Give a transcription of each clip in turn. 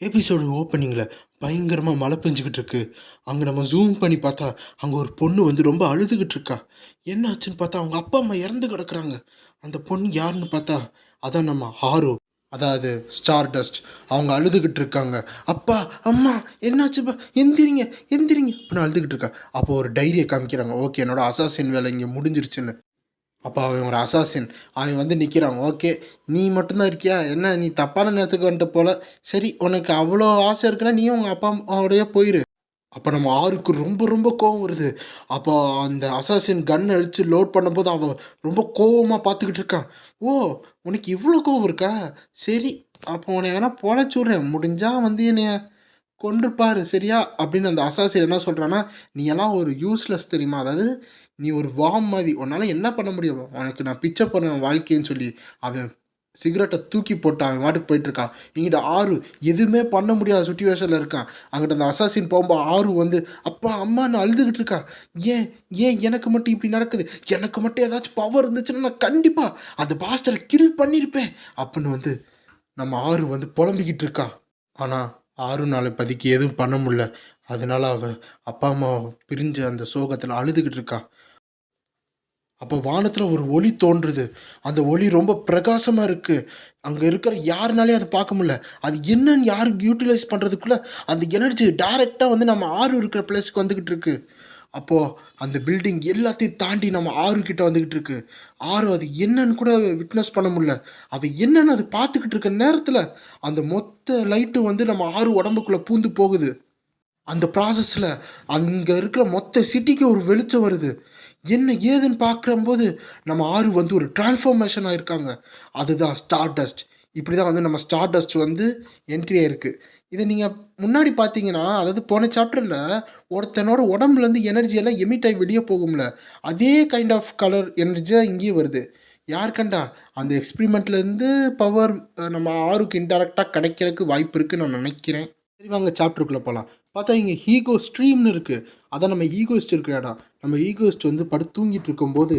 Episode ஓப்பனிங்கில் பயங்கரமாக மழை பெஞ்சிக்கிட்டு இருக்கு. அங்கே நம்ம ஜூம் பண்ணி பார்த்தா அங்கே ஒரு பொண்ணு வந்து ரொம்ப அழுதுகிட்டு இருக்கா. என்ன ஆச்சுன்னு பார்த்தா அவங்க அப்பா அம்மா இறந்து கிடக்குறாங்க. அந்த பொண்ணு யாருன்னு பார்த்தா அதான் நம்ம ஹாரோ, அதாவது ஸ்டார் டஸ்ட். அவங்க அழுதுகிட்டு இருக்காங்க. அப்பா அம்மா என்னாச்சுப்பா, எந்திரிங்க எந்திரிங்க அப்படின்னு அழுதுகிட்டு இருக்கா. அப்போ ஒரு டைரியை காமிக்கிறாங்க. ஓகே, என்னோட அசாசின் வேலை இங்கே முடிஞ்சிருச்சுன்னு. அப்போ அவன் ஒரு அசாசின். அவன் வந்து நிற்கிறான். ஓகே, நீ மட்டும்தான் இருக்கியா, என்ன நீ தப்பான நேரத்துக்கு வந்துட்ட போல. சரி, உனக்கு அவ்வளோ ஆசை இருக்குன்னா நீயும் உங்கள் அப்பா அம்மாவோடய போயிரு. அப்போ நம்ம ஆருக்கு ரொம்ப ரொம்ப கோவம் வருது. அப்போ அந்த அசாசின் கன் அடித்து லோட் பண்ணும்போது அவன் ரொம்ப கோவமாக பார்த்துக்கிட்டு இருக்கான். ஓ, உனக்கு இவ்வளோ கோவம் இருக்கா, சரி, அப்போ உன்னை வேணா பொழைச்சி விட்றேன், முடிஞ்சால் வந்து என்னைய கொன்றுப்பாரு சரியா அப்படின்னு அந்த அசாசின் என்ன சொல்கிறான்னா, நீ எல்லாம் ஒரு யூஸ்லெஸ் தெரியுமா, அதாவது நீ ஒரு வாம் மாதிரி, உன்னால் என்ன பண்ண முடியும், உனக்கு நான் பிச்சை போடுறேன் வாழ்க்கைன்னு சொல்லி அவன் சிகரெட்டை தூக்கி போட்டு அவன் வாட்டுக்கு போயிட்டுருக்கான். இங்கிட்ட ஆறு எதுவுமே பண்ண முடியாத சுச்சுவேஷனில் இருக்கான். அங்கிட்ட அந்த அசாசின் போகும்போது ஆறு வந்து அப்பா அம்மான்னு அழுதுகிட்டு இருக்கா. ஏன் ஏன் எனக்கு மட்டும் இப்படி நடக்குது, எனக்கு மட்டும் ஏதாச்சும் பவர் இருந்துச்சுன்னா நான் கண்டிப்பாக அந்த பாஸ்டரை கில் பண்ணியிருப்பேன் அப்படின்னு வந்து நம்ம ஆறு வந்து புலம்பிக்கிட்டு இருக்கா. ஆனால் ஆறு நாள் இப்போதைக்கு எதுவும் பண்ண முடியல. அதனால அவள் அப்பா அம்மா பிரிஞ்சு அந்த சோகத்தில் அழுதுகிட்டு இருக்கா. அப்போ வானத்தில் ஒரு ஒளி தோன்றுது. அந்த ஒளி ரொம்ப பிரகாசமாக இருக்குது. அங்கே இருக்கிற யாருனாலே அதை பார்க்க முடியல. அது என்னன்னு யாருக்கு யூட்டிலைஸ் பண்ணுறதுக்குள்ளே அந்த எனர்ஜி டைரெக்டாக வந்து நம்ம ஆறு இருக்கிற பிளேஸ்க்கு வந்துக்கிட்டு இருக்கு. அப்போது அந்த பில்டிங் எல்லாத்தையும் தாண்டி நம்ம ஆறு கிட்ட வந்துக்கிட்டு இருக்கு. ஆறு அது என்னன்னு கூட விட்னஸ் பண்ண முடியல. அவள் என்னன்னு அது பார்த்துக்கிட்டு இருக்க நேரத்தில் அந்த மொத்த லைட்டும் வந்து நம்ம ஆறு உடம்புக்குள்ளே பூந்து போகுது. அந்த ப்ராசஸில் அங்கே இருக்கிற மொத்த சிட்டிக்கு ஒரு வெளிச்சம் வருது. என்ன ஏதுன்னு பார்க்கும்போது நம்ம ஆறு வந்து ஒரு டிரான்ஸ்ஃபார்மேஷன் ஆகிருக்காங்க. அதுதான் ஸ்டார் டஸ்ட். இப்படி தான் வந்து நம்ம ஸ்டார் டஸ்ட் வந்து என்ட்ரி ஆகிருக்கு. இதை நீங்கள் முன்னாடி பார்த்தீங்கன்னா, அதாவது போன சாப்டரில் ஒருத்தனோட உடம்புலேருந்து எனர்ஜியெல்லாம் எமிட் ஆகி வெளியே போகும்ல, அதே கைண்ட் ஆஃப் கலர் எனர்ஜியாக இங்கேயும் வருது. யார் கண்டா அந்த எக்ஸ்பிரிமெண்ட்லேருந்து பவர் நம்ம ஆறுக்கு இன்டெரக்டாக கிடைக்கிறதுக்கு வாய்ப்பு இருக்குதுன்னு நான் நினைக்கிறேன். சரி, வாங்க சாப்டருக்குள்ளே போகலாம். பார்த்தா இங்கே ஈகோ ஸ்ட்ரீம்னு இருக்குது. அதான் நம்ம ஈகோயிஸ்ட் இருக்கிற இடம். நம்ம ஈகோயிஸ்ட் வந்து படுத்து தூங்கிட்டு இருக்கும்போது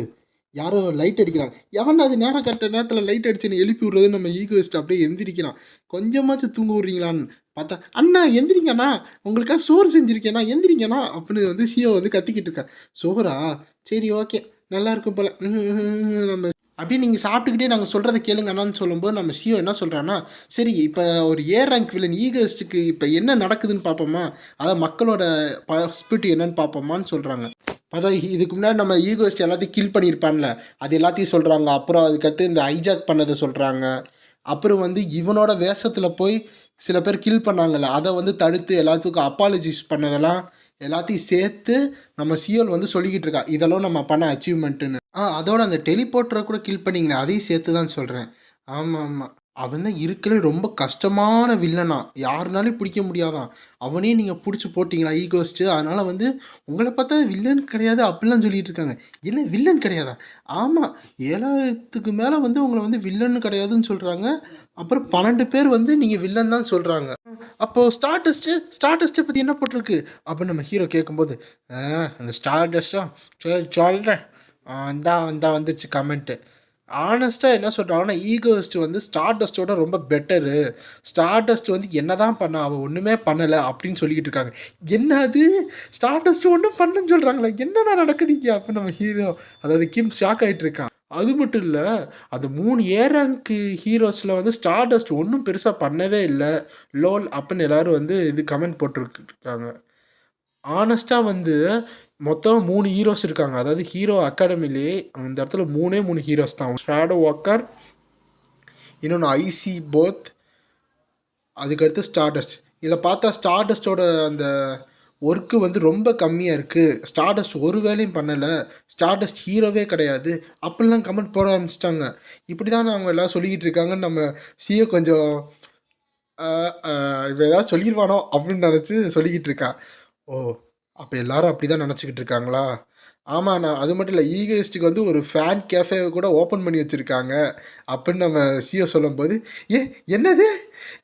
யாரோ லைட் அடிக்கிறாங்க. எவன்டா அது நேரம் கரெக்டாக நேரத்தில் லைட் அடிச்சுன்னு எழுப்பி விட்றதுன்னு நம்ம ஈகோயிஸ்ட் அப்படியே எந்திரிக்கிறான். கொஞ்சமாச்சும் தூங்க விட்றீங்களான்னு பார்த்தா, அண்ணா எந்திரிங்கண்ணா, உங்களுக்காக சோறு செஞ்சுருக்கேண்ணா எந்திரிங்கண்ணா அப்படின்னு வந்து ஷியோ வந்து கத்திக்கிட்டு இருக்கா. சோறா, சரி ஓகே, நல்லா இருக்கும் போல், நம்ம அப்படியே நீங்கள் சாப்பிட்டுக்கிட்டே நாங்கள் சொல்கிறத கேளுங்க அண்ணான்னு சொல்லும்போது நம்ம ஷியோ என்ன சொல்கிறான்னா, சரி இப்போ ஒரு ரேங்க் வில்லன் ஈகோயிஸ்ட்டுக்கு இப்போ என்ன நடக்குதுன்னு பார்ப்போமா, அதான் மக்களோட பர்ஸ்பெக்டிவ் என்னன்னு பார்ப்போமான்னு சொல்கிறாங்க. அதான் இதுக்கு முன்னாடி நம்ம ஈகோயிஸ்ட் எல்லாத்தையும் கில் பண்ணியிருப்பான்ல, அது எல்லாத்தையும் சொல்கிறாங்க. அப்புறம் அதுக்கடுத்து இந்த ஹைஜாக் பண்ணதை சொல்கிறாங்க. அப்புறம் வந்து இவனோட வேஷத்தில் போய் சில பேர் கில் பண்ணாங்கல்ல, அதை வந்து தடுத்து எல்லாத்துக்கும் அப்பாலஜிஸ் பண்ணதெல்லாம் எல்லாத்தையும் சேர்த்து நம்ம சியோல் வந்து சொல்லிக்கிட்டு இருக்கா. இதெல்லாம் நம்ம பண்ண அச்சீவ்மெண்ட்டுன்னு. அதோட அந்த டெலிபோர்ட்டரை கூட கில் பண்ணிங்களே, அதையும் சேர்த்து தான் சொல்கிறேன். ஆமாம் ஆமாம், அவன் தான் இருக்கலே ரொம்ப கஷ்டமான வில்லனா, யாருனாலையும் பிடிக்க முடியாதான். அவனே நீங்கள் பிடிச்சி போட்டிங்களா ஈகோஸ்ட்டு, அதனால் வந்து உங்களை பார்த்தா வில்லன் கிடையாது அப்படிலாம் சொல்லிட்டு இருக்காங்க. என்ன வில்லன் கிடையாதா? ஆமாம், 7000க்கு மேலே வந்து உங்களை வந்து வில்லன்னு கிடையாதுன்னு சொல்கிறாங்க. அப்புறம் 12 பேர் வந்து நீங்கள் வில்லன் தான் சொல்கிறாங்க. அப்போது ஸ்டார் டெஸ்ட்டை பற்றி என்ன போட்டிருக்கு அப்படின்னு நம்ம ஹீரோ கேட்கும்போது, அந்த ஸ்டார் டெஸ்ட்டா, சரி சொல்கிறேன், இந்தா வந்துருச்சு கமெண்ட்டு. ஆனஸ்ட்டாக என்ன சொல்கிறாங்கன்னா, ஈகோயிஸ்ட் வந்து ஸ்டார் டஸ்ட்டோட ரொம்ப பெட்டரு. ஸ்டார் டஸ்ட் வந்து என்ன தான் பண்ணா, அவள் ஒன்றுமே பண்ணலை அப்படின்னு சொல்லிக்கிட்டு இருக்காங்க. என்னது, ஸ்டார் டஸ்ட் ஒன்றும் பண்ணலன்னு சொல்கிறாங்களா, என்னடா நடக்குதுங்க அப்போ நம்ம ஹீரோ, அதாவது கிம் ஷாக் ஆகிட்டு இருக்கான். அது மட்டும் இல்லை, அந்த 3 ரேங்க் ஹீரோஸில் வந்து ஸ்டார் டஸ்ட் ஒன்றும் பெருசாக பண்ணவே இல்லை, லோல் அப்படின்னு எல்லோரும் வந்து இது கமெண்ட் போட்டிருக்காங்க. ஆனஸ்ட்டாக வந்து மொத்தம் 3 ஹீரோஸ் இருக்காங்க. அதாவது ஹீரோ அகாடமிலே அந்த இடத்துல 3 ஹீரோஸ் தான். ஷேடோ வாக்கர், இன்னொன்று ஐசி போத், அதுக்கடுத்து ஸ்டார் டஸ்ட். இதில் பார்த்தா ஸ்டார் டஸ்ட்டோட அந்த ஒர்க்கு வந்து ரொம்ப கம்மியாக இருக்குது. ஸ்டார் டஸ்ட் ஒரு வேலையும் பண்ணலை, ஸ்டார் டஸ்ட் ஹீரோவே கிடையாது அப்படிலாம் கமெண்ட் போட ஆரம்பிச்சிட்டாங்க. இப்படி தான் அவங்க எல்லாம் சொல்லிக்கிட்டு இருக்காங்கன்னு நம்ம சிஏ கொஞ்சம் இப்போ ஏதாவது சொல்லிடுவானோ அப்படின்னு நினச்சி சொல்லிக்கிட்டு இருக்கா. ஓ, அப்போ எல்லாரும் அப்படி தான் நினச்சிக்கிட்டு இருக்காங்களா? ஆமாண்ணா. அது மட்டும் இல்ல. ஈகோயிஸ்ட்டுக்கு வந்து ஒரு ஃபேன் கேஃபே கூட ஓப்பன் பண்ணி வச்சிருக்காங்க. அப்படின்னு நம்ம சிஓ சொல்லும்போது, "ஏ என்னது?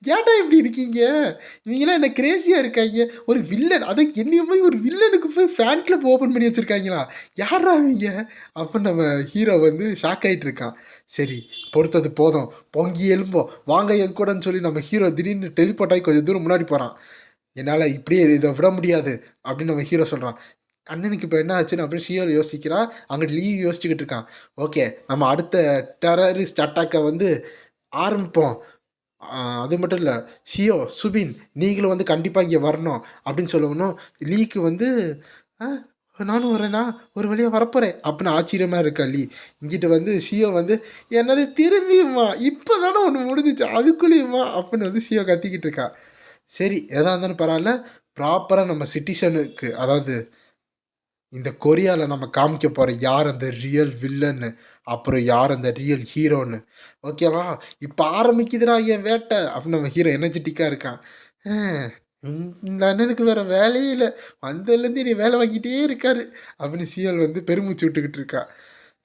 ஏன்டா இப்படி இருக்கீங்க? இவங்கலாம் என்ன கிரேஸியா இருக்காய்ங்க. ஒரு வில்லன் அதுவும் என்னைய போய் ஒரு வில்லனுக்கு போய் ஃபேன் கிளப் ஓப்பன் பண்ணி வச்சிருக்காய்ங்களா? யார்றா இவங்க?" அப்படின்னு நம்ம ஹீரோ வந்து ஷாக் ஆயிட்டு இருக்கான். சரி பொறுத்தது போதும். பொங்கி எழும்போம். வாங்க என் கூடன்னு சொல்லி நம்ம ஹீரோ திடீர்னு டெலிபோர்ட் ஆகி கொஞ்சம் தூரம் முன்னாடி போறான். "என்னால இப்படியே இத விட முடியாது." அப்படின்னு நம்ம ஹீரோ சொல்றான். அண்ணனுக்கு இப்போ என்ன ஆச்சுன்னு அப்படின்னு ஷியோர் யோசிக்கிறா. அங்க லீ யோசிச்சுக்கிட்டு இருக்கான். ஓகே நம்ம அடுத்த டெரரிஸ்ட் அட்டாக்க வந்து ஆரம்பிப்போம். அது மட்டும் இல்ல. ஷியோ, சுபின் நீங்களும் வந்து கண்டிப்பா இங்க வரணும் அப்படின்னு சொல்லவும், லீக்கு வந்து "ஆ நானும் வரேனா? ஒரு வழியா வரப்போறேன்" அப்படின்னு ஆச்சரியமா இருக்கா லீ. இங்கிட்டு வந்து ஷியோ வந்து "என்னது திரும்பியுமா? இப்ப தானே ஒண்ணு முடிஞ்சுச்சு. அதுக்குள்ளயுமா?" அப்படின்னு வந்து ஷியோ கத்திக்கிட்டு இருக்கா. சரி எதா இருந்தாலும் பரவால்ல. ப்ராப்பரா நம்ம சிட்டிசனுக்கு அதாவது இந்த கொரியால நம்ம காமிக்க போறோம் யார் அந்த ரியல் வில்லன்னு, அப்புறம் யார் அந்த ரியல் ஹீரோன்னு. ஓகேவா? இப்ப ஆரம்பிக்குதுடா என் வேட்டை அப்படின்னு நம்ம ஹீரோ எனர்ஜெட்டிக்கா இருக்கான். அ இந்த அண்ணனுக்கு வேற வேலையே இல்ல. வந்ததுலேருந்து என்னைய வேலை வாங்கிட்டே இருக்காரு அப்படின்னு சிஎல் வந்து பெருமூச்சு விட்டுக்கிட்டு இருக்கா.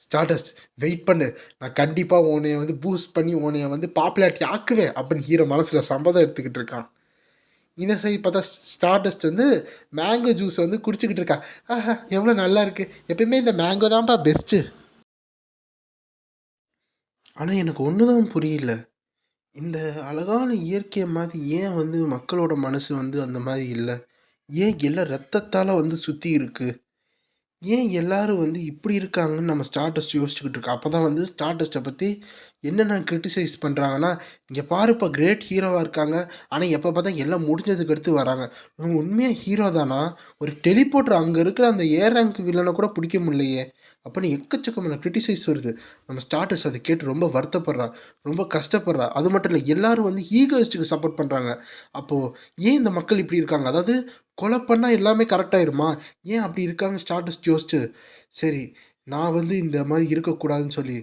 ஸ்டார்டஸ்ட் வெயிட் பண்ணு. நான் கண்டிப்பா உன்னைய வந்து பூஸ்ட் பண்ணி உன்னைய வந்து பாப்புலாரிட்டி ஆக்குவேன் அப்படின்னு ஹீரோ மனசுல சபதம் எடுத்துக்கிட்டு இருக்கான். இந்த சைடு பார்த்தா ஸ்டார்டஸ்ட் வந்து மேங்கோ ஜூஸ் வந்து குடிச்சுக்கிட்டு இருக்கா. ஆஹா எவ்வளோ நல்லா இருக்கு. எப்பயுமே இந்த மேங்கோ தான்ப்பா பெஸ்ட்டு. ஆனால் எனக்கு ஒன்று தான் புரியல. இந்த அழகான இயற்கையை மாதிரி ஏன் வந்து மக்களோட மனசு வந்து அந்த மாதிரி இல்லை? ஏன் எல்லாம் ரத்தத்தால் வந்து சுற்றி இருக்கு? ஏன் எல்லாரும் வந்து இப்படி இருக்காங்கன்னு நம்ம ஸ்டார்டஸ்ட் யோசிச்சுக்கிட்டு இருக்கோம். அப்போ தான் வந்து ஸ்டார்டஸ்ட்டை பற்றி என்னென்ன கிரிட்டிசைஸ் பண்ணுறாங்கன்னா, இங்கே பாருப்பா கிரேட் ஹீரோவாக இருக்காங்க. ஆனால் எப்போ பார்த்தா எல்லாம் முடிஞ்சதுக்கு அடுத்து வராங்க. இவங்க உண்மையாக ஹீரோ தானா? ஒரு டெலிபோர்ட்டர் அங்கே இருக்கிற அந்த ஏ ரேங்க் வில்லனை கூட பிடிக்க முடியலையே அப்படின்னு எக்கச்சக்கமான கிரிட்டிசைஸ் வருது. நம்ம ஸ்டார்டஸ் அதை கேட்டு ரொம்ப வருத்தப்படுறா, ரொம்ப கஷ்டப்படுறா. அது மட்டும் இல்லை எல்லாரும் வந்து ஈகோயிஸ்ட்டுக்கு சப்போர்ட் பண்ணுறாங்க. அப்போது ஏன் இந்த மக்கள் இப்படி இருக்காங்க? அதாவது கொலை பண்ணால் எல்லாமே கரெக்டாயிருமா? ஏன் அப்படி இருக்காங்க ஸ்டார்டஸ்ட் யோசிச்சு, சரி நான் வந்து இந்த மாதிரி இருக்கக்கூடாதுன்னு சொல்லி,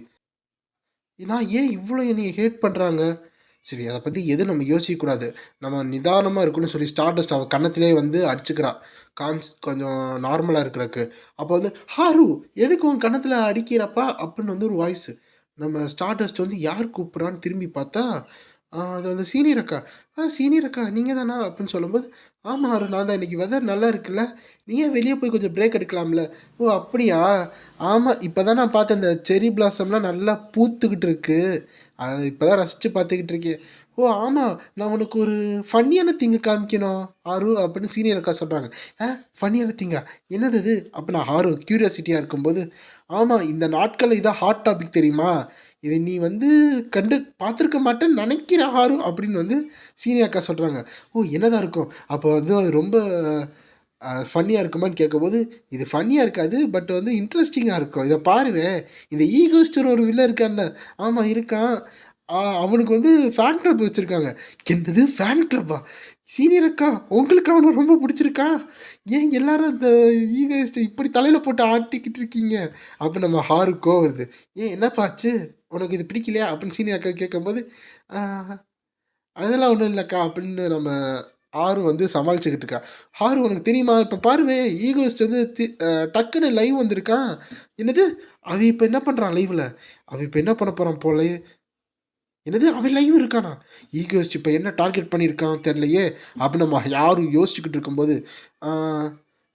நான் ஏன் இவ்வளோ என்னைய ஹேட் பண்ணுறாங்க? சரி அத பத்தி எதுவும் நம்ம யோசிக்கக்கூடாது. நம்ம நிதானமா இருக்கணும்னு சொல்லி ஸ்டார்டஸ்ட் அவ கன்னத்திலேயே வந்து அடிச்சுக்கிறா. கொஞ்சம் நார்மலா இருக்கறக்கு. அப்போ வந்து, "ஹாரு எதுக்கு உன் கன்னத்துல அடிக்கிறப்பா?" அப்படின்னு வந்து ஒரு வாய்ஸு. நம்ம ஸ்டார்டஸ்ட் வந்து யார் கூப்பிடுறான்னு திரும்பி பார்த்தா, அது வந்து சீனியர் அக்கா. சீனியர் அக்கா நீங்க தானா?" அப்படின்னு சொல்லும்போது, "ஆமா ஹாரு நான் தான். இன்னைக்கு வெதர் நல்லா இருக்குல்ல. நீ ஏன் வெளிய போய் கொஞ்சம் பிரேக் எடுக்கலாம்ல?" "ஓ அப்படியா? ஆமா இப்ப தான் நான் பார்த்தேன். இந்த செர்ரி பிளாசம்லாம் நல்லா பூத்துக்கிட்டு இருக்கு. அத இப்ப தான் ரசிச்சு பார்த்துக்கிட்டு இருக்கேன்." "ஓ! ஆமா. நான் உனக்கு ஒரு ஃபன்னியான திங் காமிக்கணும் ஆரு" அப்படின்னு சீனியர் அக்கா சொல்றாங்க. ஃபன்னியான திங்கா? என்னது அது? அப்ப நான் ஆரு கியூரியாசிட்டியா இருக்கும்போது, "ஆமா இந்த நாட்கள்ல இதான் ஹாட் டாபிக் தெரியுமா? இத நீ வந்து பார்த்துருக்க மாட்டேன்னு நெனைக்கிறேன் ஆரு" அப்படின்னு வந்து சீனியர் அக்கா சொல்றாங்க. "ஓ! என்னதான் இருக்கும்?" அப்போ வந்து அது ரொம்ப ஃபன்னியா இருக்குமான்னு கேட்கும்போது, "இது ஃபன்னியா இருக்காது. பட் வந்து இன்ட்ரஸ்டிங்கா இருக்கும். இத பாருவேன். இந்த ஈகோஸ்டர் ஒரு வில்லன் இருக்கான்ல." "ஆமா இருக்கான். அவனுக்கு வந்து ஃபேன் கிளப் வச்சிருக்காங்க." "என்னது ஃபேன் கிளப்பா? சீனியர் அக்கா உங்களுக்கு அவன ரொம்ப புடிச்சிருக்கா? ஏன் எல்லாரும் அந்த ஈகோயிஸ்ட்ட இப்படி தலையில போட்டு ஆட்டிக்கிட்டு இருக்கீங்க?" அப்ப நம்ம ஹாருக்கு கோவம் வருது. "ஏன் என்னப்பா ஆச்சு? உனக்கு இது பிடிக்கலையா?" அப்படின்னு சீனியர் அக்கா கேட்கும்போது, "ஆ அதெல்லாம் ஒண்ணும் இல்லக்கா" அப்படின்னு நம்ம ஆரு வந்து சமாளிச்சுக்கிட்டு இருக்கா. "ஆரு உனக்கு தெரியுமா? இப்ப பாருவேன் ஈகோயிஸ்ட் வந்து டக்குன்னு லைவ் வந்திருக்கான்." "என்னது? அவன் இப்ப என்ன பண்றான் லைவ்ல?" "அவன் இப்ப என்ன பண்ண போறான் போலயே." "என்னது அவன் லைவ் இருக்கானா? ஈகோயிஸ்ட் இப்ப என்ன டார்கெட் பண்ணியிருக்கான் தெரியலையே!" அப்படின்னு நம்ம யாரு யோசிச்சுக்கிட்டு இருக்கும்போது, ஆ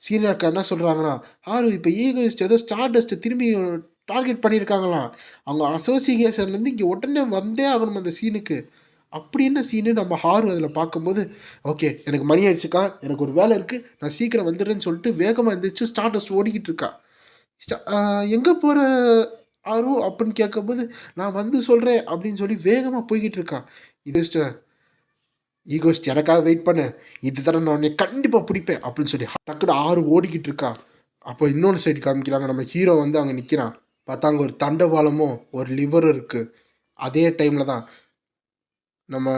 சீனியர் அக்கா என்ன சொல்றாங்கன்னா, "ஆரு இப்ப ஈகோயிஸ்ட் ஏதோ ஸ்டார்டஸ்ட்ட திரும்பி டார்கெட் பண்ணியிருக்காங்களாம். அவங்க அசோசியேஷன்லேருந்து இங்க உடனே வந்தே ஆகணும் அந்த சீனுக்கு." அப்படி என்ன சீனு நம்ம ஹாரு அதில பார்க்கும்போது, "ஓகே எனக்கு மணி ஆயிடுச்சுக்கா. எனக்கு ஒரு வேலை இருக்கு. நான் சீக்கிரம் வந்துடுறேன்னு" சொல்லிட்டு வேகமா எந்திரிச்சு ஸ்டார்டஸ்ட் ஓடிக்கிட்டு இருக்கா. ஸ்ட "ஆ எங்க போற ஆரு?" அப்படின்னு கேட்கும்போது, "நான் வந்து சொல்றேன்" அப்படின்னு சொல்லி வேகமா போய்க்கிட்டு இருக்கா. இது ஈகோயிஸ்ட் எனக்காக வெயிட் பண்ணு. இது தடவ நான் உன்னைய கண்டிப்பா புடிப்பேன் அப்படின்னு சொல்லி டக்குனு ஆறு ஓடிக்கிட்டு இருக்கா. அப்போ இன்னொன்னு சைடு காமிக்கிறாங்க. நம்ம ஹீரோ வந்து அங்க நிக்கிறான். பார்த்தா அங்க ஒரு தண்டவாளமும், ஒரு லிவரும் இருக்கு. அதே டைம்ல தான் நம்ம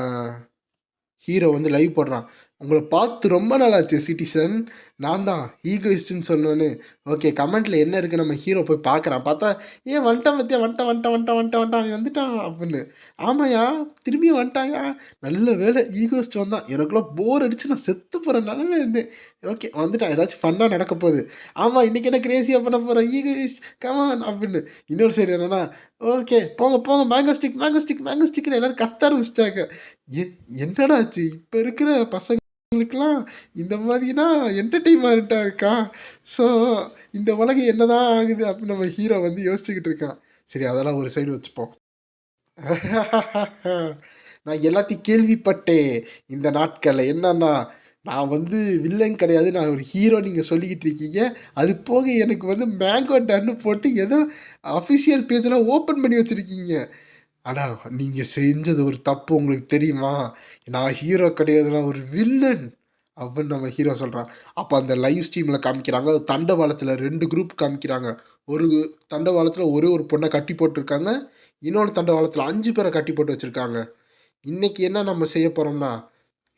ஹீரோ வந்து லைவ் போடுறான். உங்கள பார்த்து ரொம்ப நாள் ஆச்சு சிட்டிசன். நான் தான் ஈகோயிஸ்ட்ன்னு சொன்னோனே. ஓகே கமெண்ட்ல என்ன இருக்கு நம்ம ஹீரோ போய் பார்க்குறான். பார்த்தா, "ஏன் வந்துட்டான் பாத்தியா, வந்துட்டான் வந்துட்டான் வந்துட்டான் வந்துட்டான் வந்துட்டான் அவன் வந்துட்டான்" அப்படின்னு. "ஆமாய்யா, திரும்பியும் வந்துட்டான்யா. நல்ல வேளை ஈகோயிஸ்ட் வந்தான். எனக்குள்ள போர் அடிச்சு நான் செத்து போற நிலைமையில இருந்தேன். ஓகே வந்துட்டான். ஏதாச்சும் ஃபன்னா நடக்க போகுது. ஆமா இன்னைக்கு என்ன கிரேசியா பண்ண போற ஈகோயிஸ்ட் கம் ஆன்" அப்படின்னு. இன்னொரு சைடு என்னன்னா, "ஓகே போங்க போங்க mango stick mango stick mango ஸ்டிக்ன்னு எல்லாரும் கத்த ஆரம்பிச்சுட்டாங்க." எ என்னடா ஆச்சு? இப்ப இருக்கிற பசங்களுக்கெல்லாம் இந்த மாதிரினா என்டர்டெயின்மெண்ட்டா இருக்கா? ஸோ இந்த உலகம் என்னதான் ஆகுது அப்படின்னு நம்ம ஹீரோ வந்து யோசிச்சுக்கிட்டு இருக்கான். சரி அதெல்லாம் ஒரு சைடு வச்சுப்போம். நான் எல்லாத்தையும் கேள்விப்பட்டேன் இந்த நாட்கள்ல. என்னன்னா, நான் வந்து வில்லன் கிடையாது. நான் ஒரு ஹீரோ நீங்க சொல்லிக்கிட்டு இருக்கீங்க. அது போக எனக்கு வந்து மேங்கோ டன்னு போட்டு ஏதோ அஃபிஷியல் பேஜ்லாம் ஓப்பன் பண்ணி வச்சிருக்கீங்க. ஆனா, நீங்க செஞ்சது ஒரு தப்பு உங்களுக்கு தெரியுமா? நான் ஹீரோ கிடையாது. நான் ஒரு வில்லன். அப்படின்னு நம்ம ஹீரோ சொல்றான். அப்ப அந்த லைவ் ஸ்ட்ரீம்ல காமிக்கிறாங்க. தண்டவாளத்துல 2 குரூப் காமிக்கிறாங்க. ஒரு தண்டவாளத்துல ஒரே ஒரு பொண்ண கட்டி போட்டுருக்காங்க. இன்னொரு தண்டவாளத்துல 5 பேர கட்டி போட்டு வச்சிருக்காங்க. இன்னைக்கு என்ன நம்ம செய்ய போறோம்னா,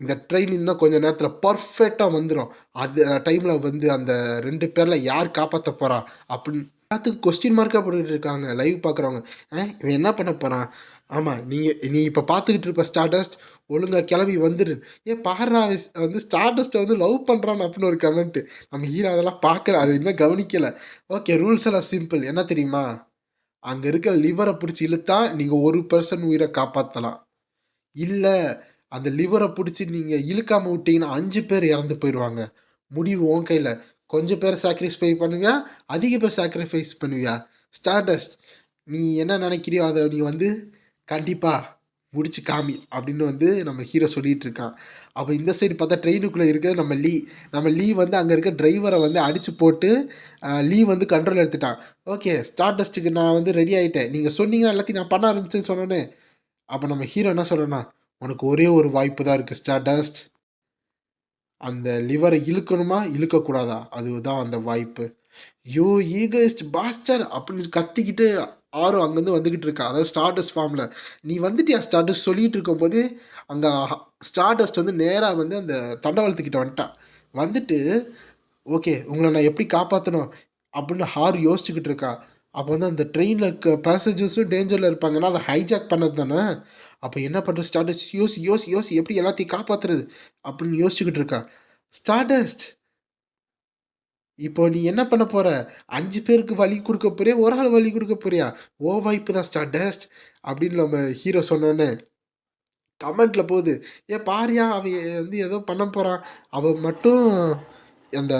இந்த ட்ரெயின் இன்னும் கொஞ்ச நேரத்துல பெர்ஃபெக்ட்டா வந்துரும். அது டைம்ல வந்து அந்த 2 பேர்ல யார் காப்பாத்த போறா? அப்படின்னு எல்லாத்துக்கும் கொஸ்டின் மார்க்கா போட்டுட்டு இருக்காங்க. லைவ் பார்க்குறவங்க. இவன் என்ன பண்ண போறான்? ஆமா, நீ இப்ப பார்த்துக்கிட்டு இருப்ப ஸ்டார்டஸ்ட். ஒழுங்கா கிளம்பி வந்துரு. பார்றா வந்து ஸ்டார்டஸ்ட்ட வந்து லவ் பண்றான் அப்படின்னு ஒரு கமெண்ட். நம்ம ஹீரோ அதெல்லாம் பார்க்கல. அத இன்னும் கவனிக்கல. ஓகே ரூல்ஸ் எல்லாம் சிம்பிள். என்ன தெரியுமா? அங்க இருக்க லிவர புடிச்சு இழுத்தா நீங்க ஒரு பெர்சன் உயிர காப்பாத்தலாம். இல்ல, அந்த லிவர புடிச்சு நீங்க இழுக்காம விட்டீங்கன்னா 5 பேர் இறந்து போயிருவாங்க. முடிவு உன் கையில. கொஞ்சம் பேர சாக்ரிஃபை பண்ணுவியா? அதிக பேர் சாக்ரிஃபைஸ் பண்ணுவியா? ஸ்டார்டஸ்ட் நீ என்ன நினைக்கிறியோ அத நீ வந்து கண்டிப்பா முடிச்சு காமி அப்படின்னு வந்து நம்ம ஹீரோ சொல்லிட்டு இருக்கான். அப்ப இந்த சைடு பார்த்தா ட்ரெயினுக்குள்ள இருக்கிறது நம்ம லீ. நம்ம லீ வந்து அங்க இருக்க டிரைவர வந்து அடிச்சு போட்டு லீ வந்து கண்ட்ரோல் எடுத்துட்டான். ஓகே ஸ்டார்டஸ்ட்டுக்கு நான் வந்து ரெடி ஆயிட்டேன். நீங்க சொன்னீங்கன்னா எல்லாத்தையும் நான் பண்ண ஆரம்பிச்சேன்னு சொன்னோனே, அப்ப நம்ம ஹீரோ என்ன சொல்றான்னா, "உனக்கு ஒரே ஒரு வாய்ப்பு தான் இருக்கு ஸ்டார்டஸ்ட். அந்த லிவர இழுக்கணுமா? இழுக்கக்கூடாதா? அதுதான் அந்த வாய்ப்பு." "யோ ஈகோயிஸ்ட் பாஸ்டர்" அப்படின்னு கத்திக்கிட்டு ஆரோ அங்கேருந்து வந்துகிட்டு இருக்கா. அதாவது ஸ்டார்டஸ்ட் ஃபார்ம்ல. "நீ வந்துட்டியா ஸ்டார்டஸ்ட்" சொல்லிட்டு இருக்கும்போது, அங்க ஸ்டார்டஸ்ட் வந்து நேரா வந்து அந்த தண்டவாளத்துக்கிட்ட வந்துட்டான். வந்துட்டு, "ஓகே உங்கள நான் எப்படி காப்பாத்தணும்?" அப்படின்னு ஹார் யோசிச்சுக்கிட்டு இருக்கா. அப்போ வந்து அந்த ட்ரெயின்ல இருக்க பேசஞ்சர்ஸும் டேஞ்சர்ல இருப்பாங்க. ஏன்னா, அத ஹைஜாக் பண்ணது தானே. அப்ப என்ன பண்றது ஸ்டார்டஸ்ட்? யோசி, யோசி, யோசி எப்படி எல்லாத்தையும் காப்பாத்துறது? அப்படின்னு யோசிச்சுக்கிட்டு இருக்கா. "ஸ்டார்டஸ்ட் இப்போ நீ என்ன பண்ண போற? 5 பேருக்கு வழி குடுக்க போறியா? ஒரு ஆள் வழி குடுக்க போறியா? உன் வாய்ப்பு தான் ஸ்டார்டஸ்ட்" அப்படின்னு நம்ம ஹீரோ சொன்னோனே, கமெண்ட்ல போகுது. பாருய்யா அவன் வந்து ஏதோ பண்ண போறான். அவன் மட்டும் அந்த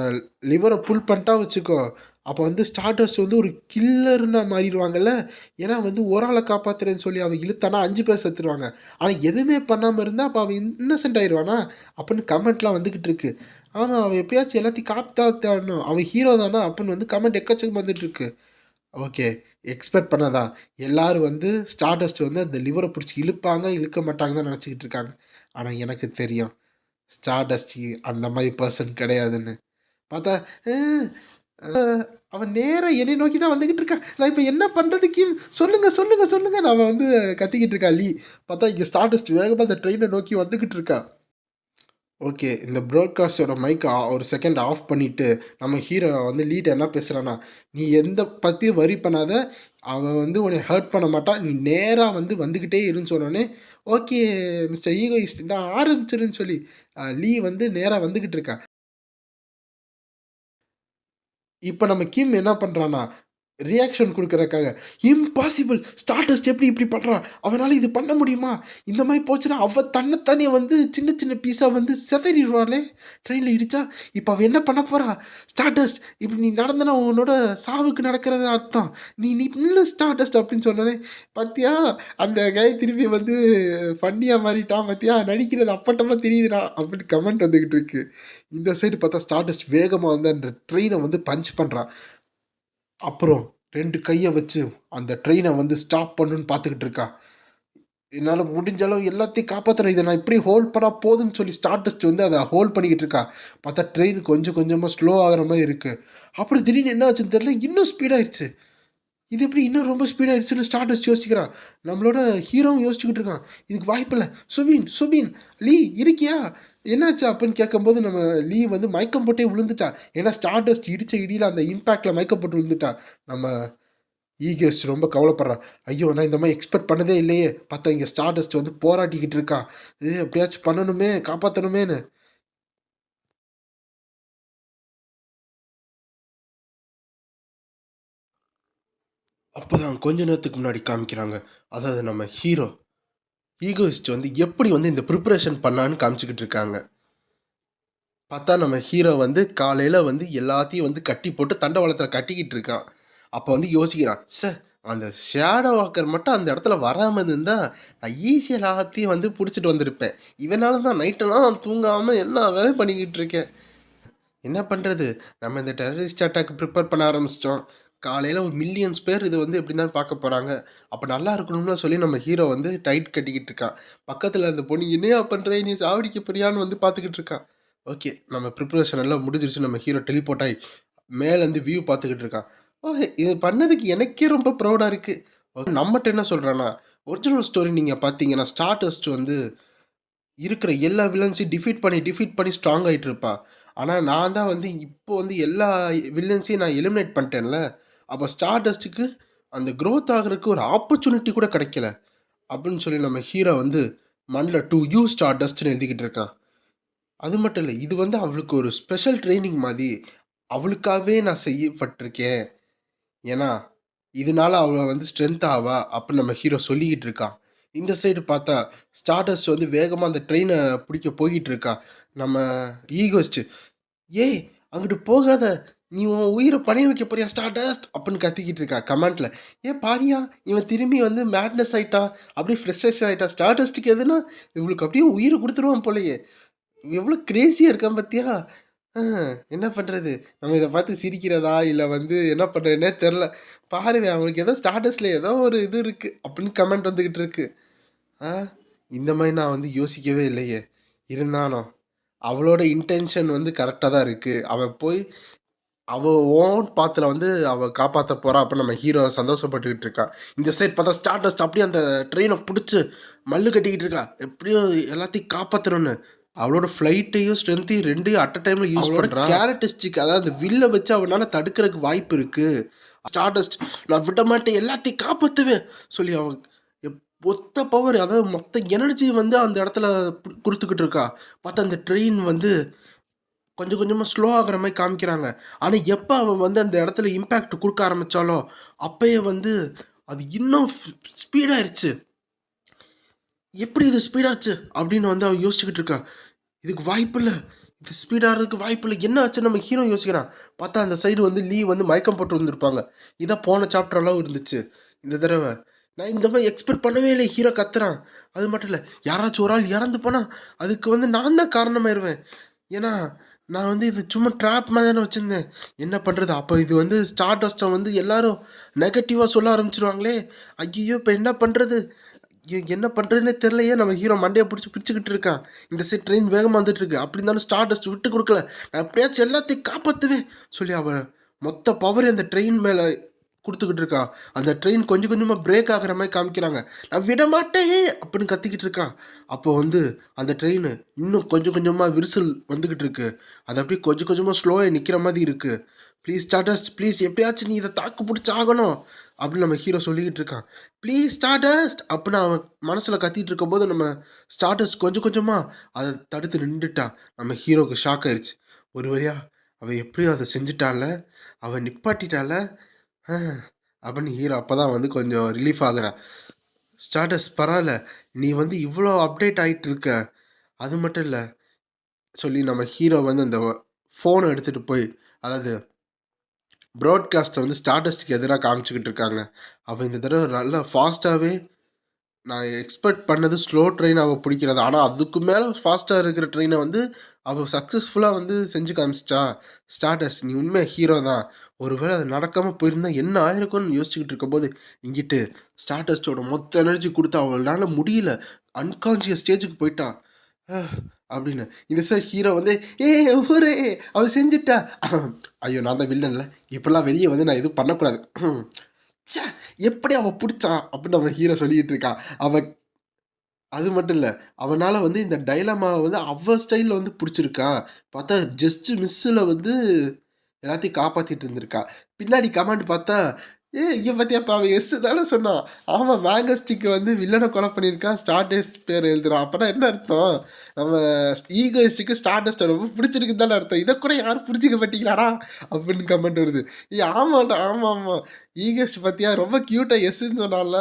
லிவர புல் பண்ணிட்டா வச்சுக்கோ, அப்போ வந்து ஸ்டார்டஸ்ட் வந்து ஒரு கில்லர்னா மாறிருவாங்கல்ல. ஏன்னா வந்து ஒரு ஆள காப்பாத்துறேன்னு சொல்லி அவன் இழுத்தானா 5 பேர் செத்துருவாங்க. ஆனா எதுவுமே பண்ணாம இருந்தா அப்ப அவன் இன்னசென்ட் ஆயிருவானா? அப்படின்னு கமெண்ட்லாம் வந்துகிட்டு இருக்கு. ஆமா அவன் எப்படியாச்சும் எல்லாத்தையும் காப்பாத்தணும். அவன் ஹீரோ தானா? அப்படின்னு வந்து கமெண்ட் எக்கச்சக்கம் வந்துட்டு இருக்கு. ஓகே. எக்ஸ்பெக்ட் பண்ணதா. எல்லாரும் வந்து ஸ்டார்டஸ்ட் வந்து அந்த லிவர புடிச்சு இழுப்பாங்க, இழுக்க மாட்டாங்கன்னு தான் நெனச்சுக்கிட்டு இருக்காங்க. ஆனா எனக்கு தெரியும். ஸ்டார்டஸ்ட் அந்த மாரி பெர்சன் கிடையாதுன்னு. பார்த்தா, அ அவன் நேரா என்னைய நோக்கி தான் வந்துகிட்டு இருக்கான். நான் இப்ப என்ன பண்றது கிம்? சொல்லுங்க, சொல்லுங்க, சொல்லுங்கன்னு அவன் வந்து கத்திக்கிட்டு இருக்கா லீ. பார்த்தா இங்க ஸ்டார்டஸ்ட் வேகமா அந்த ட்ரெயின நோக்கி வந்துகிட்டு இருக்கா. ஓகே. இந்த ப்ராட்காஸ்ட்டோட மைக்க ஒரு செகண்ட் ஆஃப் பண்ணிட்டு, நம்ம ஹீரோ வந்து லீட்ட என்ன பேசுறான்னா, "நீ எந்த பத்தியும் வொரி பண்ணாத. அவன் வந்து உன்னைய ஹர்ட் பண்ண மாட்டான். நீ நேரா வந்து வந்துகிட்டே இருன்னு" சொன்னோனே, "ஓகே மிஸ்டர் ஈகோயிஸ்ட் இந்தா ஆரம்பிச்சுருன்னு" சொல்லி லீ வந்து நேரா வந்துகிட்டு இருக்கா. இப்ப நம்ம கிம் என்ன பண்றான்னா, ரியாக்ஷன் குடுக்குறதுக்காக, "இம்பாசிபிள்! ஸ்டார்டஸ்ட் எப்படி இப்படி பண்றான்? அவனால இது பண்ண முடியுமா? இந்த மாரி போச்சுன்னா, அவ தன்ன தானே வந்து சின்ன சின்ன பீஸா வந்து சிதறிருவாளே! ட்ரெயின்ல இடிச்சா. இப்ப அவ என்ன பண்ண போறா? ஸ்டார்டஸ்ட் இப்படி நீ நடந்தனா உன்னோட சாவுக்கு நடக்கிறது அர்த்தம். நீ நீ நில்லு ஸ்டார்டஸ்ட்" அப்படின்னு சொன்னோனே, "பாத்தியா? அந்த கய் திரும்பி வந்து ஃபன்னியா மாறிட்டான் பாத்தியா? நடிக்கிறது அப்பட்டமா தெரியுதுடா" அப்படின்னு கமெண்ட் வந்துகிட்டு இருக்கு. இந்த சைடு பார்த்தா ஸ்டார்டஸ்ட் வேகமா வந்து அந்த ட்ரெயின வந்து பஞ்ச் பண்றான். அப்புறம் 2 கைய வச்சு அந்த ட்ரெயின வந்து ஸ்டாப் பண்ணுன்னு பார்த்துக்கிட்டு இருக்கா. என்னால முடிஞ்ச அளவு எல்லாத்தையும் காப்பாத்துறேன். இத நான் இப்படியே ஹோல்ட் பண்ணா போதும்ன்னு சொல்லி ஸ்டார்டஸ்ட் வந்து அத ஹோல்ட் பண்ணிக்கிட்டு இருக்கா. பார்த்தா ட்ரெயின் கொஞ்சம் கொஞ்சமா ஸ்லோ ஆகுற மாரி இருக்கு. அப்புறம் திடீர்னு என்ன ஆச்சுன்னு தெரியல. இன்னும் ஸ்பீட் ஆயிருச்சு. இது எப்படி இன்னும் ரொம்ப ஸ்பீடாகிடுச்சுன்னு ஸ்டார்டஸ்ட் யோசிக்கிறான். நம்மளோட ஹீரோவும் யோசிச்சுக்கிட்டு இருக்கான். இதுக்கு வாய்ப்பில்லை. சுபின் சுபின் லீ இருக்கியா, என்னாச்சு அப்படின்னு கேட்கும்போது நம்ம லீ வந்து மயக்கம் போட்டே விழுந்துட்டா. ஏன்னா ஸ்டார்டஸ்ட் இடித்த இடியில் அந்த இம்பேக்டில் மயக்கம் போட்டு விழுந்துட்டா. நம்ம ஈகோஸ்ட் ரொம்ப கவலைப்படுறான். ஐயோ நான் இந்த மாதிரி எக்ஸ்பெக்ட் பண்ணதே இல்லையே, பார்த்தா இங்கே ஸ்டார்டஸ்ட் வந்து போராட்டிக்கிட்டு இருக்கான். இது எப்படியாச்சும் பண்ணணுமே, காப்பாற்றணுமேனு. அப்போதான் கொஞ்ச நேரத்துக்கு முன்னாடி காமிக்கிறாங்க. அதாவது நம்ம ஹீரோ ஈகோயிஸ்ட் வந்து எப்படி வந்து இந்த ப்ரிப்பரேஷன் பண்ணான்னு காமிச்சிக்கிட்டு இருக்காங்க. பார்த்தா நம்ம ஹீரோ வந்து காலையில் வந்து எல்லாத்தையும் வந்து கட்டி போட்டு தண்டவாளத்தில் கட்டிக்கிட்டு இருக்கான். அப்போ வந்து யோசிக்கிறான், சார் அந்த ஷேடோ வாக்கர் மட்டும் அந்த இடத்துல வராமல் இருந்தால் நான் ஈஸியாக எல்லாத்தையும் வந்து பிடிச்சிட்டு வந்திருப்பேன். இவனால தான் நைட்டெல்லாம் நான் தூங்காமல் எல்லா வேலையும் பண்ணிக்கிட்டு இருக்கேன். என்ன பண்ணுறது, நம்ம இந்த டெரரிஸ்ட் அட்டாக் ப்ரிப்பேர் பண்ண ஆரம்பிச்சிட்டோம். காலையில் ஒரு மில்லியன்ஸ் பேர் இது வந்து எப்படி தான் பார்க்க போகிறாங்க. அப்போ நல்லா இருக்கணும்னு சொல்லி நம்ம ஹீரோ வந்து டைட் கட்டிக்கிட்டு இருக்கான். பக்கத்தில் அந்த பொண்ணு என்னையா பண்ணுற, நீ சாவடிக்க போறியான்னு வந்து பார்த்துக்கிட்டு இருக்கான். ஓகே, நம்ம ப்ரிப்பரேஷன் எல்லாம் முடிஞ்சிருச்சு. நம்ம ஹீரோ டெலிபோர்ட் ஆகி மேலேருந்து வியூ பார்த்துக்கிட்டு இருக்கான். ஓகே, இது பண்ணதுக்கு எனக்கே ரொம்ப ப்ரௌடாக இருக்குது. ஓகே, நம்மகிட்ட என்ன சொல்கிறான்னா, ஒரிஜினல் ஸ்டோரி நீங்கள் பார்த்தீங்கன்னா ஸ்டார்டஸ்ட் வந்து இருக்கிற எல்லா வில்லன்ஸையும் டிஃபீட் பண்ணி ஸ்ட்ராங் ஆகிட்டு இருப்பா. ஆனால் நான் தான் வந்து இப்போ வந்து எல்லா வில்லன்ஸையும் நான் எலிமினேட் பண்ணிட்டேன்ல. அப்போ ஸ்டார்டஸ்ட்டுக்கு அந்த க்ரோத் ஆகிறதுக்கு ஒரு ஆப்பர்ச்சுனிட்டி கூட கிடைக்கல அப்படின்னு சொல்லி நம்ம ஹீரோ வந்து மண்ணில் டு யூ ஸ்டார்டஸ்ட்னு எழுதிக்கிட்டு இருக்கான். அது மட்டும் இல்லை, இது வந்து அவளுக்கு ஒரு ஸ்பெஷல் ட்ரைனிங் மாதிரி. அவளுக்காகவே நான் செய்யப்பட்டிருக்கேன். ஏன்னா இதனால அவள் வந்து ஸ்ட்ரென்த் ஆவா அப்படின்னு நம்ம ஹீரோ சொல்லிக்கிட்டு இருக்கான். இந்த சைடு பார்த்தா ஸ்டார்டஸ்ட் வந்து வேகமாக அந்த ட்ரெயினை பிடிக்க போய்கிட்டு இருக்கா. நம்ம ஈகோஸ்ட், ஏய் அங்கிட்டு போகாத, நீ உன் உயிரை பணைய வைக்க போறியா ஸ்டார்டஸ்ட் அப்படின்னு கத்திக்கிட்டு இருக்கா கமெண்ட்ல. ஏன் பாரியா, இவன் திரும்பி வந்து மேட்னஸ் ஆயிட்டான், அப்படியே ஃப்ரெஸ்ட்ரேஷன் ஆயிட்டான். ஸ்டார்டஸ்ட்டுக்கு எதுனா இவளுக்கு அப்படியே உயிரை கொடுத்துருவான் போலயே, எவ்வளோ கிரேசியாக இருக்கான் பார்த்தியா. என்ன பண்ணுறது, நம்ம இதை பார்த்து சிரிக்கிறதா இல்லை வந்து என்ன பண்ணுறதுன்னே தெரில. பாருங்க அவங்களுக்கு ஏதோ ஸ்டாட்டஸில் ஏதோ ஒரு இது இருக்குது அப்படின்னு கமெண்ட் வந்துக்கிட்டு இருக்கு. இந்த மாதிரி நான் வந்து யோசிக்கவே இல்லையே. இருந்தாலும் அவளோட இன்டென்ஷன் வந்து கரெக்டாக தான் இருக்குது. அவள் போய் அவள் ஓன் பாத்தில் வந்து அவள் காப்பாற்ற போகிறா அப்படின்னு நம்ம ஹீரோ சந்தோஷப்பட்டுக்கிட்டு இருக்கான். இந்த சைட் பார்த்தா ஸ்டார்டஸ்ட் அப்படியே அந்த ட்ரெயினை பிடிச்சி மல்லு கட்டிக்கிட்டு இருக்கா, எப்படியும் எல்லாத்தையும் காப்பாற்றணும்னு. அவளோட ஃப்ளைட்டையும் ஸ்ட்ரென்த்தையும் ரெண்டையும் அட் அ டைமில் யூஸ் பண்ணுறா. கேரக்டரிஸ்டிக் அதாவது வில்லை வச்சு அவனால் தடுக்கிறதுக்கு வாய்ப்பு இருக்குது. ஸ்டார்டஸ்ட் நான் விட மாட்டேன், எல்லாத்தையும் காப்பாற்றுவேன் சொல்லி அவன் மொத்த பவர், அதாவது மொத்த எனர்ஜி வந்து அந்த இடத்துல கொடுத்துக்கிட்டு இருக்கா. பார்த்தா அந்த ட்ரெயின் வந்து கொஞ்சம் கொஞ்சமாக ஸ்லோ ஆகிற மாதிரி காமிக்கிறாங்க. ஆனால் எப்போ அவன் வந்து அந்த இடத்துல இம்பேக்ட் கொடுக்க ஆரம்பித்தாலோ அப்பயே வந்து அது இன்னும் ஸ்பீடாயிருச்சு. எப்படி இது ஸ்பீடாச்சு அப்படின்னு வந்து அவன் யோசிச்சுக்கிட்டு இருக்கா. இதுக்கு வாய்ப்பு இல்லை, இது ஸ்பீடாகிறதுக்கு வாய்ப்பு இல்லை, என்ன ஆச்சு நம்ம ஹீரோ யோசிக்கிறான். பார்த்தா அந்த சைடு வந்து லீ வந்து மயக்கம் போட்டு வந்திருப்பாங்க. இதான் போன சாப்டர்லாம் இருந்துச்சு. இந்த தடவை நான் இந்த மாதிரி எக்ஸ்பெக்ட் பண்ணவே இல்லை. ஹீரோ கத்துறான். அது மட்டும் இல்லை, யாராச்சும் ஒரு ஆள் இறந்து போனால் அதுக்கு வந்து நான் தான் காரணமாயிருவேன். ஏன்னா நான் வந்து இது சும்மா ட்ராப் மாதிரி தானே வச்சுருந்தேன். என்ன பண்ணுறது, அப்போ இது வந்து ஸ்டார்டஸ்ட்டை வந்து எல்லாரும் நெகட்டிவாக சொல்ல ஆரம்பிச்சிருவாங்களே. ஐயோ இப்போ என்ன பண்ணுறது, என்ன பண்ணுறதுன்னே தெரிலையே. நம்ம ஹீரோ மண்டையை பிடிச்சி பிடிச்சிக்கிட்டு இருக்கான். இந்த சைட் ட்ரெயின் வேகமாக வந்துட்டுருக்கு. அப்படி இருந்தாலும் ஸ்டார்டஸ்ட் விட்டு கொடுக்கல. நான் எப்படியாச்சும் எல்லாத்தையும் காப்பாற்றுவேன் சொல்லி அவள் மொத்த பவர் அந்த ட்ரெயின் மேலே கொடுத்துக்கிட்டு இருக்கா. அந்த ட்ரெயின் கொஞ்சம் கொஞ்சமாக பிரேக் ஆகிற மாதிரி காமிக்கிறாங்க. நான் விட மாட்டேன் அப்படின்னு கத்திக்கிட்டு இருக்கா. அப்போ வந்து அந்த ட்ரெயின் இன்னும் கொஞ்சம் கொஞ்சமாக விரிசல் வந்துக்கிட்டு இருக்கு. அது அப்படியே கொஞ்சம் கொஞ்சமாக ஸ்லோவாக நிற்கிற மாதிரி இருக்குது. ப்ளீஸ் ஸ்டார்டஸ்ட் ப்ளீஸ், எப்படியாச்சும் நீ இதை தாக்கு பிடிச்சி ஆகணும் அப்படின்னு நம்ம ஹீரோ சொல்லிக்கிட்டு இருக்கான். ப்ளீஸ் ஸ்டார்டஸ்ட் அப்படின்னு அவன் மனசில் கத்திட்டு இருக்கும்போது நம்ம ஸ்டார்டஸ்ட் கொஞ்சம் கொஞ்சமாக அதை தடுத்து நின்றுட்டா. நம்ம ஹீரோவுக்கு ஷாக் ஆயிடுச்சு. ஒரு வழியாக அவள் எப்படியும் அதை செஞ்சுட்டால, அவள் நிப்பாட்டிட்டால அப்படின்னு ஹீரோ அப்போ தான் வந்து கொஞ்சம் ரிலீஃப் ஆகுறான். ஸ்டார்டஸ்ட் பரவாயில்ல, நீ வந்து இவ்வளோ அப்டேட் ஆகிட்டு இருக்க, அது மட்டும் இல்லை சொல்லி நம்ம ஹீரோ வந்து அந்த ஃபோனை எடுத்துகிட்டு போய், அதாவது ப்ராட்காஸ்ட்டை வந்து ஸ்டார்டஸ்ட்டுக்கு எதிராக காமிச்சிக்கிட்டு இருக்காங்க. அவள் இந்த தடவை நல்லா ஃபாஸ்ட்டாகவே, நான் எக்ஸ்பெக்ட் பண்ணது ஸ்லோ ட்ரெயின் அவள் பிடிக்கிறது, ஆனால் அதுக்கு மேலே ஃபாஸ்ட்டாக இருக்கிற ட்ரெயினை வந்து அவள் சக்ஸஸ்ஃபுல்லாக வந்து செஞ்சு காமிச்சிட்டா. ஸ்டார்டஸ்ட் நீ உண்மை ஹீரோ தான். ஒருவேளை அது நடக்காமல் போயிருந்தால் என்ன ஆயிருக்கும்னு யோசிச்சுக்கிட்டு இருக்கும்போது இங்கிட்டு ஸ்டார்டஸ்ட்டோட மொத்த எனர்ஜி கொடுத்து அவளால் முடியல, அன்கான்ஷியஸ் ஸ்டேஜுக்கு போயிட்டா அப்படின்னு. இந்த சார் ஹீரோ வந்து ஊரே அவள் செஞ்சுட்டா. ஐயோ நான் தான் வில்லன்ல, இப்போல்லாம் வெளியே வந்து நான் எதுவும் பண்ணக்கூடாது. ச்சே! எப்படி அவன் புடிச்சான்? அப்படின்னு நம்ம ஹீரோ சொல்லிட்டு இருக்கான். அவன் அது மட்டும் இல்ல. அவனால வந்து இந்த டைலமாவ வந்து அவ ஸ்டைல்ல வந்து புடிச்சிருக்கா. பார்த்தா ஜஸ்ட் மிஸ்ஸுல வந்து எல்லாத்தையும் காப்பாத்திட்டு இருந்திருக்கா. பின்னாடி கமெண்ட் பார்த்தா, இங்க பாத்தியாப்பா அவன் எஸ் தானே சொன்னான். ஆமா மேங்கோ ஸ்டிக் வந்து வில்லன கொலை பண்ணியிருக்கான். ஸ்டார்டஸ்ட் பேர் எழுதுறான். அப்பன்னா என்ன அர்த்தம்? நம்ம ஈகோயிஸ்டுக்கு ஸ்டார்டஸ்ட்ட ரொம்ப பிடிச்சிருக்குன்னு தானே அர்த்தம். இத கூட யாரும் புரிஞ்சுக்க மாட்டீங்களாடா? அப்படின்னு கமெண்ட் வருது. ஆமாண்டா, ஆமாமா. ஈகோயிஸ்ட் பாத்தியா ரொம்ப கியூட்டா எஸ்ன்னு சொன்னான்ல.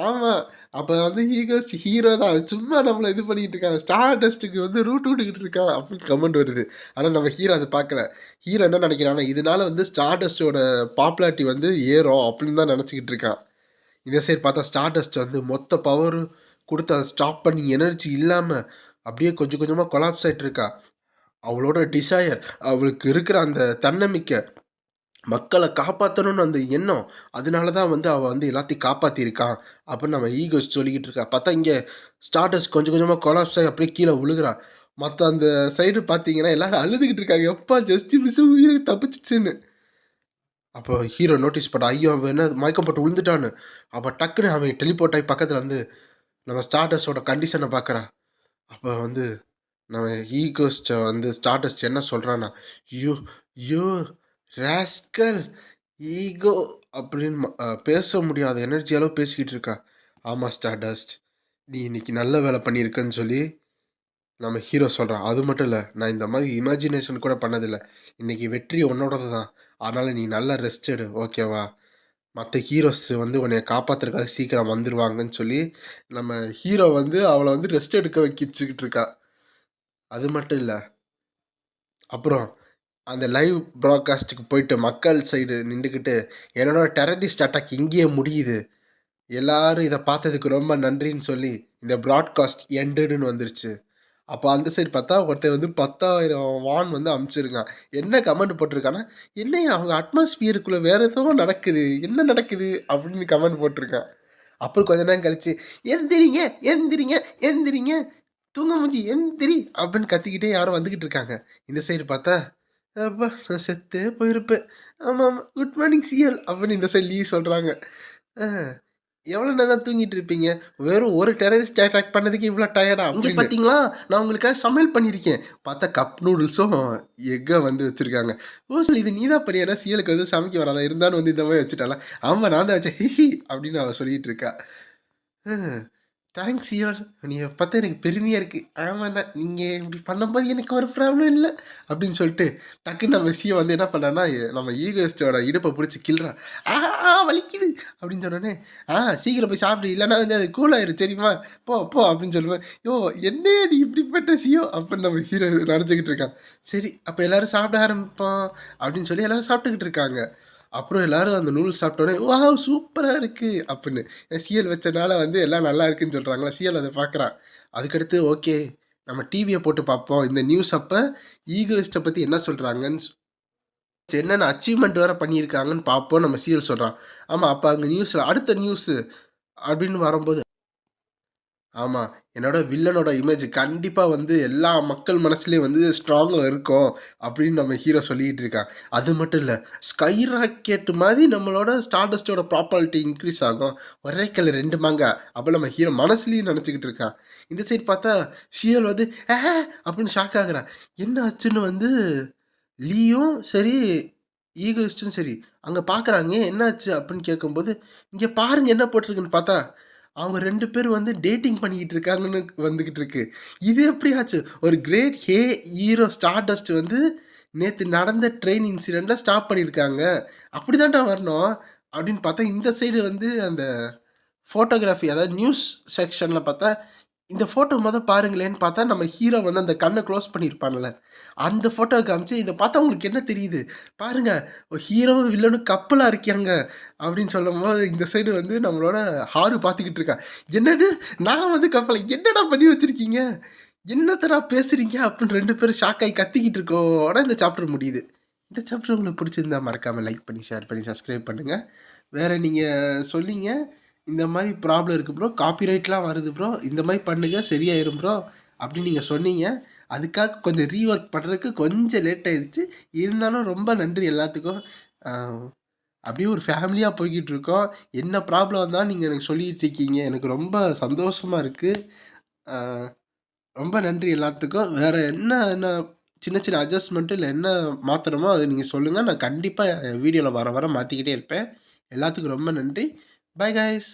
ஆமா. அப்ப வந்து ஈகோயிஸ்ட் ஹீரோ தான். சும்மா நம்மள இது பண்ணிட்டு இருக்கான். ஸ்டார்டஸ்ட்டுக்கு வந்து ரூட் விட்டுக்கிட்டு இருக்கான் அப்படின்னு கமெண்ட் வருது. ஆனா நம்ம ஹீரோ அத பார்க்கல. ஹீரோ என்ன நினைக்கிறான்னா, இதனால வந்து ஸ்டார்டஸ்ட்டோட பாப்புலாரிட்டி வந்து ஏறும் அப்படின்னு தான் நினைச்சுக்கிட்டு இருக்கான். இந்த சைடு பார்த்தா ஸ்டார்டஸ்ட் வந்து மொத்த பவரும் குடுத்து அத ஸ்டாப் பண்ணி எனர்ஜி இல்லாம அப்படியே கொஞ்சம் கொஞ்சமா கொலாப்ஸ் ஆயிட்டு இருக்கா. அவளோட டிசையர், அவளுக்கு இருக்கிற அந்த தன்னம்பிக்கை, மக்கள காப்பாத்தணும்னு அந்த எண்ணம், அதனால தான் வந்து அவ வந்து எல்லாத்தையும் காப்பாத்தியிருக்கான். அப்படின்னு நம்ம ஈகோஸ் சொல்லிக்கிட்டு இருக்கா. பார்த்தா இங்க ஸ்டார்டஸ்ட் கொஞ்சம் கொஞ்சமா கொலாப்ஸ் ஆகி அப்படியே கீழ விழுகுறா. மத்த அந்த சைடு பார்த்தீங்கன்னா, எல்லாரும் அழுதுகிட்டு இருக்காங்க. எப்பா ஜஸ்ட் மிஸ் உயிருக்கு தப்பிச்சுச்சுன்னு. அப்போ ஹீரோ நோட்டீஸ் பண்றான். ஐயோ! அவன் என்ன மயக்கம் போட்டு விழுந்துட்டான்னு. அப்ப டக்குனு அவன் டெலிபோர்ட் ஆகி பக்கத்துல வந்து நம்ம ஸ்டார்டஸ்ட்டோட கண்டிஷன பார்க்குறான். அப்ப வந்து நம்ம ஈகோஸ்ட்ட வந்து ஸ்டார்டஸ்ட் என்ன சொல்றான்னா, "யூ யூ ராஸ்கல் ஈகோ" அப்படின்னு பேச முடியாத எனர்ஜி அளவு பேசிக்கிட்டு இருக்கா. ஆமா ஸ்டார்டஸ்ட். நீ இன்னைக்கு நல்ல வேலை பண்ணியிருக்கன்னு சொல்லி நம்ம ஹீரோ சொல்றான். அது மட்டும் இல்ல, நான் இந்த மாரி இமேஜினேஷன் கூட பண்ணதில்ல. இன்னைக்கு வெற்றி உன்னோடது தான். அதனால நீ நல்லா ரெஸ்ட் எடு. ஓகேவா? மத்த ஹீரோஸ் வந்து உன்னைய காப்பாத்துறதுக்காக சீக்கிரம் வந்துருவாங்கன்னு சொல்லி, நம்ம ஹீரோ வந்து அவள வந்து ரெஸ்ட் எடுக்க வச்சுக்கிட்டு இருக்கா. அது மட்டும் இல்ல. அப்புறம் அந்த லைவ் ப்ராட்காஸ்ட்டுக்கு போயிட்டு மக்கள் சைடு நின்டுக்கிட்டு, என்னோட டெரரிஸ்ட் அட்டாக் இங்கேயே முடியுது. எல்லாரும் இத பார்த்ததுக்கு ரொம்ப நன்றின்னு சொல்லி, இந்த ப்ராட்காஸ்ட் எண்டடுன்னு வந்துருச்சு. அப்ப அந்த சைடு பார்த்தா, ஒருத்தன் வந்து 10,000 வான் வந்து அனுப்பிச்சிருக்கான். என்ன கமெண்ட் போட்டிருக்கான்னா, "என்னய்யா அவங்க அட்மாஸ்பியருக்குள்ள வேற ஏதோ நடக்குது. என்ன நடக்குது?" அப்படின்னு கமெண்ட் போட்டிருக்கான். அப்புறம் கொஞ்ச நேரம் கழிச்சு, "எந்திரிங்க, எந்திரிங்க, எந்திரிங்க. தூங்க மூஞ்சி எந்திரி" அப்படின்னு கத்திக்கிட்டே யாரோ வந்துகிட்டு இருக்காங்க. இந்த சைடு பார்த்தா, "அப்பா நான் செத்தே போயிருப்பேன். ஆமாமா. குட் மார்னிங் சிஎல்" அப்படின்னு இந்த சைடு லீவ் சொல்றாங்க. அ எவ்வளோ நேரம் தான் தூங்கிட்டு இருப்பீங்க? வெறும் ஒரு டெரரிஸ்ட் அட்டாக் பண்ணதுக்கு இவ்ளோ டயர்டா? இங்க பார்த்தீங்களா, நான் உங்களுக்காக சமையல் பண்ணியிருக்கேன். பார்த்தா கப் நூடுல்ஸும், எக்க வந்து வச்சிருக்காங்க. ஓ! இது நீ தான் பண்ணியா? ஏன்னா சிஎலுக்கு வந்து சமைக்க வராதா? இருந்தாலும் வந்து இந்த மாரி வச்சுட்டாளா? ஆமா நான் தான் வச்சேன். ஹிஹி அப்படின்னு அவ சொல்லிட்டு இருக்கா. அ தேங்க்ஸ் சியோர். உன்னைய பார்த்தா எனக்கு பெருமையா இருக்கு. ஆமாண்ணா, நீங்க இப்படி பண்ணும்போது எனக்கு ஒரு ப்ராப்ளம் இல்ல. அப்படின்னு சொல்லிட்டு, டக்குன்னு நம்ம சியோ வந்து என்ன பண்ணான்னா, நம்ம ஈகோயிஸ்ட்டோட இடுப்ப புடிச்சு கிள்றான். வலிக்குது அப்படின்னு சொன்னோனே, சீக்கிரம் போய் சாப்பிடு. இல்லன்னா வந்து அது கூல் ஆயிரும் தெரியுமா? போ, போ அப்படின்னு சொல்லுவேன். என்னய்யா நீ இப்படிப்பட்ட சியோ? அப்படின்னு நம்ம ஹீரோ நெனச்சுக்கிட்டு இருக்கான். சரி, அப்ப எல்லாரும் சாப்பிட ஆரம்பிப்போம் அப்படின்னு சொல்லி எல்லாரும் சாப்பிட்டுக்கிட்டு இருக்காங்க. அப்புறம் எல்லாரும் அந்த நூடுல்ஸ் சாப்பிட்டோனே, வாவ்! சூப்பரா இருக்கு அப்படின்னு. சிஎல் வச்சனால வந்து எல்லாம் நல்லா இருக்குன்னு சொல்றாங்களா, சிஎல் அத பார்க்குறான். அதுக்கடுத்து ஓகே, நம்ம டிவிய போட்டு பார்ப்போம். இந்த நியூஸ் அப்ப ஈகோயிஸ்ட்ட பத்தி என்ன சொல்றாங்கன்னு என்னென்ன அச்சீவ்மென்ட் வேற பண்ணியிருக்காங்கன்னு பார்ப்போம் நம்ம சிஎல் சொல்றான். ஆமா, அப்ப அங்க நியூஸ்ல அடுத்த நியூஸு அப்படின்னு வரும்போது, ஆமா, என்னோட வில்லனோட இமேஜ் கண்டிப்பா வந்து எல்லா மக்கள் மனசுலயும் வந்து ஸ்ட்ராங்கா இருக்கும் அப்படின்னு நம்ம ஹீரோ சொல்லிட்டு இருக்கான். அது மட்டும் இல்ல, ஸ்கை ராக்கெட் மாரி நம்மளோட ஸ்டார்டஸ்ட்டோட ப்ராபர்ட்டி இன்க்ரீஸ் ஆகும். ஒரே கல்ல 2 மாங்கா. அப்ப நம்ம ஹீரோ மனசுலயும் நெனச்சுக்கிட்டு இருக்கான். இந்த சைடு பார்த்தா ஷியல் வந்து அப்படின்னு ஷாக் ஆகுறான். என்ன ஆச்சுன்னு வந்து லீயும் சரி, ஈகோயிஸ்ட்டும் சரி, அங்க பார்க்குறாங்க. "ஏன் என்னாச்சு?" அப்படின்னு கேட்கும்போது, "இங்க பாருங்க என்ன போட்டிருக்குன்னு" பார்த்தா, அவங்க 2 பேரும் வந்து டேட்டிங் பண்ணிக்கிட்டு இருக்காங்கன்னு வந்துகிட்டு இருக்கு. இது எப்படி ஆச்சு? ஒரு கிரேட் ஹீரோ ஸ்டார்டஸ்ட் வந்து நேத்து நடந்த ட்ரெயின் இன்சிடென்ட்ல ஸ்டாப் பண்ணியிருக்காங்க. அப்படிதான்டா வரணும். அப்படின்னு பார்த்தா, இந்த சைடு வந்து அந்த ஃபோட்டோகிராஃபி அதாவது நியூஸ் செக்ஷன்ல பார்த்தா, இந்த ஃபோட்டோ பாருங்களேன்னு பார்த்தா, நம்ம ஹீரோ வந்து அந்த கண்ண க்ளோஸ் பண்ணியிருப்பான்ல, அந்த ஃபோட்டோவ காமிச்சு, இத பார்த்தா உங்களுக்கு என்ன தெரியுது? பாருங்க ஹீரோவும், வில்லனும் கப்பலா இருக்காங்க அப்படின்னு சொல்லும்போது, இந்த சைடு வந்து நம்மளோட ஹாரு பார்த்துக்கிட்டு இருக்கா. என்னது? நான் வந்து கப்பலா? என்னடா பண்ணி வச்சிருக்கீங்க? என்னத்தடா பேசுறீங்க? அப்படின்னு 2 பேரும் ஷாக் ஆயி கத்திக்கிட்டு இருக்கோட இந்த சாப்டர் முடியுது. இந்த சாப்டர் உங்களுக்கு பிடிச்சிருந்தா மறக்காம லைக் பண்ணி, ஷேர் பண்ணி, சப்ஸ்கிரைப் பண்ணுங்க. வேற நீங்க சொன்னீங்க, இந்த மாரி ப்ராப்ளம் இருக்கு ப்ரோ. காப்பிரைட்லாம் வருது ப்ரோ. இந்த மாரி பண்ணுங்க சரியாயிரும் ப்ரோ. அப்படின்னு நீங்க சொன்னீங்க. அதுக்காக கொஞ்சம் ரீவொர்க் பண்றதுக்கு கொஞ்சம் லேட் ஆயிருச்சு. இருந்தாலும் ரொம்ப நன்றி எல்லாத்துக்கும். அ அப்படியே ஒரு ஃபேமிலியா போய்க்கிட்டு இருக்கோம். என்ன ப்ராப்ளம் வந்தாலும் நீங்க எனக்கு சொல்லிட்டு இருக்கீங்க. எனக்கு ரொம்ப சந்தோஷமா இருக்கு. அ ரொம்ப நன்றி எல்லாத்துக்கும். வேற என்ன என்ன சின்ன சின்ன அட்ஜஸ்ட்மென்ட் இல்ல என்ன மாத்தணுமோ அத நீங்க சொல்லுங்க. நான் கண்டிப்பா வீடியோல வர வர மாத்திக்கிட்டே இருப்பேன். எல்லாத்துக்கும் ரொம்ப நன்றி. By guys.